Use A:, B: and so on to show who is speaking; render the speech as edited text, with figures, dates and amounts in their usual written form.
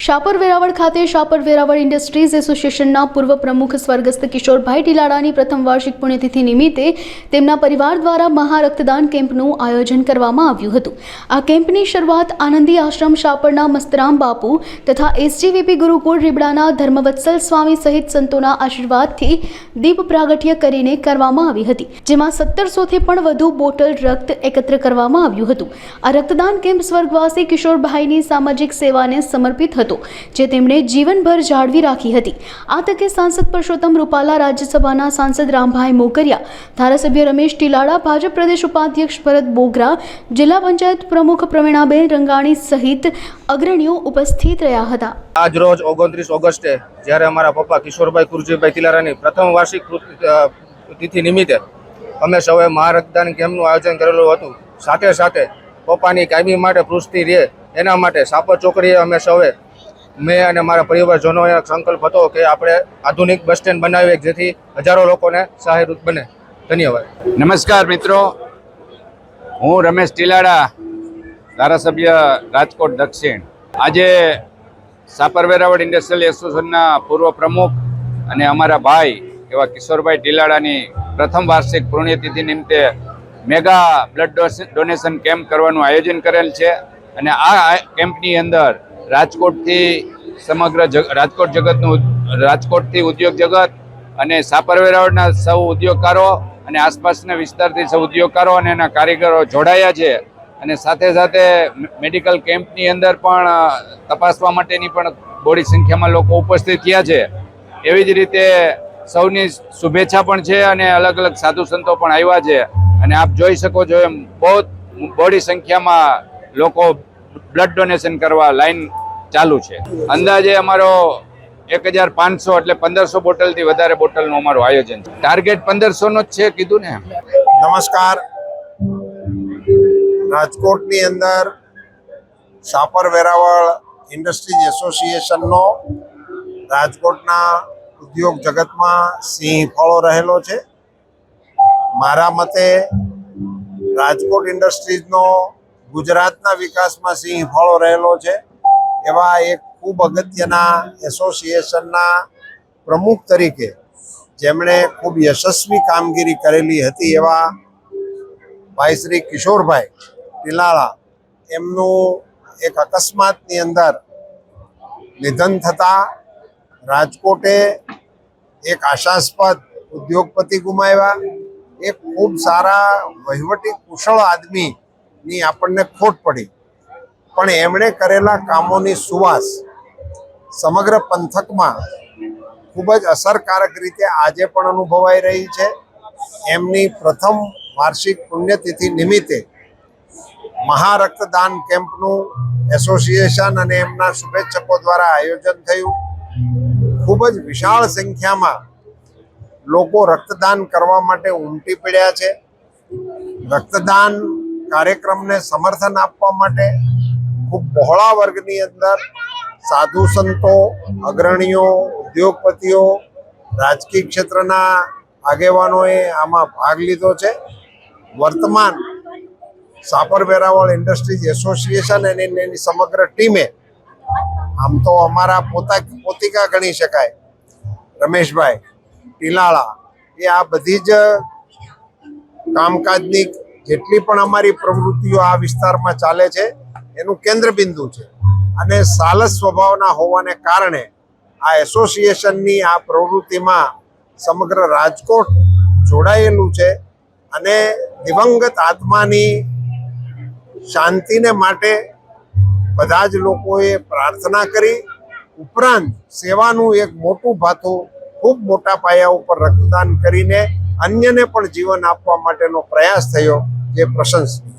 A: શાપર વેરાવળ ખાતે શાપર વેરાવળ ઇન્ડસ્ટ્રીઝ એસોસિએશનના પૂર્વ પ્રમુખ સ્વર્ગસ્થ કિશોરભાઈ ટીલાડાની પ્રથમ વાર્ષિક પુણ્યતિથિ નિમિત્તે તેમના પરિવાર દ્વારા મહારક્તદાન કેમ્પનું આયોજન કરવામાં આવ્યું હતું। આ કેમ્પની શરૂઆત આનંદી આશ્રમ શાપરના મસ્તરામ બાપુ તથા એસજીવીપી ગુરુકુળ રીબડાના ધર્મવત્સલ સ્વામી સહિત સંતોના આશીર્વાદથી દીપ પ્રાગટ્ય કરીને કરવામાં આવી હતી, જેમાં 1700થી પણ વધુ બોટલ રક્ત એકત્ર કરવામાં આવ્યું હતું। આ રક્તદાન કેમ્પ સ્વર્ગવાસી કિશોરભાઈની સામાજિક સેવાને સમર્પિત હતો, જે તેમણે જીવનભર જાળવી રાખી હતી। આ તકે સાંસદ પરસોત્તમ રૂપાલા, રાજ્યસભાના સાંસદ રામભાઈ મોકરિયા, ધારાસભ્ય રમેશ ટીલાડા, ભાજપ પ્રદેશ ઉપાધ્યક્ષ ભરત બોગરા, જિલ્લા પંચાયત પ્રમુખ પ્રવીણાબેન રંગાણી સહિત અગ્રણીઓ ઉપસ્થિત રહ્યા હતા।
B: આજ રોજ 29 ઓગસ્ટે જ્યારે અમારા પપ્પા કિશોરભાઈ કુરજીભાઈ ટીલાડાની પ્રથમ વાર્ષિક તિથિ નિમિત્તે અમે સૌએ મહારક્તદાન કેમ્પનું આયોજન કરેલું હતું। સાથે સાથે પપ્પાની કાયમી માટે પૃષ્ટિ રહે એના માટે શાપર ચોકડીએ અમે સૌએ મેં અને મારા પરિવારજનોએ સંકલ્પ હતો કે આપણે આધુનિક બસ સ્ટેન્ડ બનાવીએ જેથી હજારો લોકોને સહાયરૂપ બને। ધન્યવાદ।
C: નમસ્કાર મિત્રો, હું રમેશ ટીલાડા, ધારાસભ્ય રાજકોટ દક્ષિણ। આજે શાપર વેરાવળ ઇન્ડસ્ટ્રીયલ એસોસિએશનના પૂર્વ પ્રમુખ અને અમારા ભાઈ એવા કિશોરભાઈ ટીલાડાની પ્રથમ વાર્ષિક પુણ્યતિથિ નિમિત્તે મેગા બ્લડ ડોનેશન કેમ્પ કરવાનું આયોજન કરેલ છે અને આ કેમ્પની અંદર રાજકોટથી સમગ્ર રાજકોટથી ઉદ્યોગ જગત અને શાપર વેરાવળના સૌ ઉદ્યોગકારો અને આસપાસના વિસ્તારથી સૌ ઉદ્યોગકારો અને એના કારીગરો જોડાયા છે અને સાથે સાથે મેડિકલ કેમ્પની અંદર પણ તપાસવા માટેની પણ બોડી સંખ્યામાં લોકો ઉપસ્થિત થયા છે। એવી જ રીતે સૌની શુભેચ્છા પણ છે અને અલગ અલગ સાધુ સંતો પણ આવ્યા છે અને આપ જોઈ શકો છો એમ બહુ બોડી સંખ્યામાં લોકો બ્લડ ડોનેશન કરવા લાઈન ચાલુ છે। અંદાજે અમારો 1500 એટલે 1500 બોટલથી વધારે બોટલનું અમારું આયોજન છે। ટાર્ગેટ 1500નો જ છે કીધું ને।
D: નમસ્કાર, રાજકોટની અંદર શાપર વેરાવળ ઇન્ડસ્ટ્રીઝ એસોસિએશનનો રાજકોટના ઉદ્યોગ જગતમાં સિંહ ફાળો રહેલો છે। મારા મતે રાજકોટ ઇન્ડસ્ટ્રીઝનો ગુજરાતના વિકાસમાં સિંહ ફાળો રહેલો છે એવા એક ખૂબ અગત્યના એસોસિએશનના પ્રમુખ તરીકે જેમણે ખૂબ યશસ્વી કામગીરી કરેલી હતી એવા ભાઈ શ્રી કિશોરભાઈ ટીલાડા એમનું એક અકસ્માતની અંદર નિધન થતાં રાજકોટે એક આશાસ્પદ ઉદ્યોગપતિ ગુમાવ્યા, એક ખૂબ સારા વહીવટી કુશળ આદમીની આપણને ખોટ પડી, પણ એમણે કરેલા કામોની સુવાસ સમગ્ર પંથકમાં ખૂબ જ અસરકારક રીતે આજે પણ અનુભવાઈ રહી છે। એમની પ્રથમ વાર્ષિક પુણ્યતિથિ નિમિત્તે મહારક્તદાન કેમ્પનું એસોસિએશન અને એમના શુભેચ્છકો દ્વારા આયોજન થયું। ખૂબ જ વિશાળ સંખ્યામાં લોકો રક્તદાન કરવા માટે ઉમટી પડ્યા છે। રક્તદાન કાર્યક્રમને સમર્થન આપવા માટે ખૂબ બહોળા વર્ગની અંદર સાધુ સંતો, અગ્રણીઓ, ઉદ્યોગપતિઓ, રાજકીય ક્ષેત્રના આગેવાનોએ આમાં ભાગ લીધો છે। વર્તમાન શાપર વેરાવળ ઇન્ડસ્ટ્રીઝ એસોસિએશન અને એની સમગ્ર ટીમે, આમ તો અમારા પોતિકા ગણી શકાય રમેશભાઈ ટીલાડા, એ આ બધી જ કામકાજની જેટલી પણ અમારી પ્રવૃત્તિઓ આ વિસ્તારમાં ચાલે છે એનું કેન્દ્રબિંદુ છે અને સાલસ સ્વભાવના હોવાને કારણે આ એસોસિએશનની આ પ્રવૃત્તિમાં સમગ્ર રાજકોટ જોડાયેલું છે અને દિવંગત આત્માની શાંતિને માટે બધા જ લોકોએ પ્રાર્થના કરી, ઉપરાંત સેવાનું એક મોટું ભાથું ખૂબ મોટા પાયા ઉપર રક્તદાન કરીને અન્યને પણ જીવન આપવા માટેનો પ્રયાસ થયો, જે પ્રશંસનીય।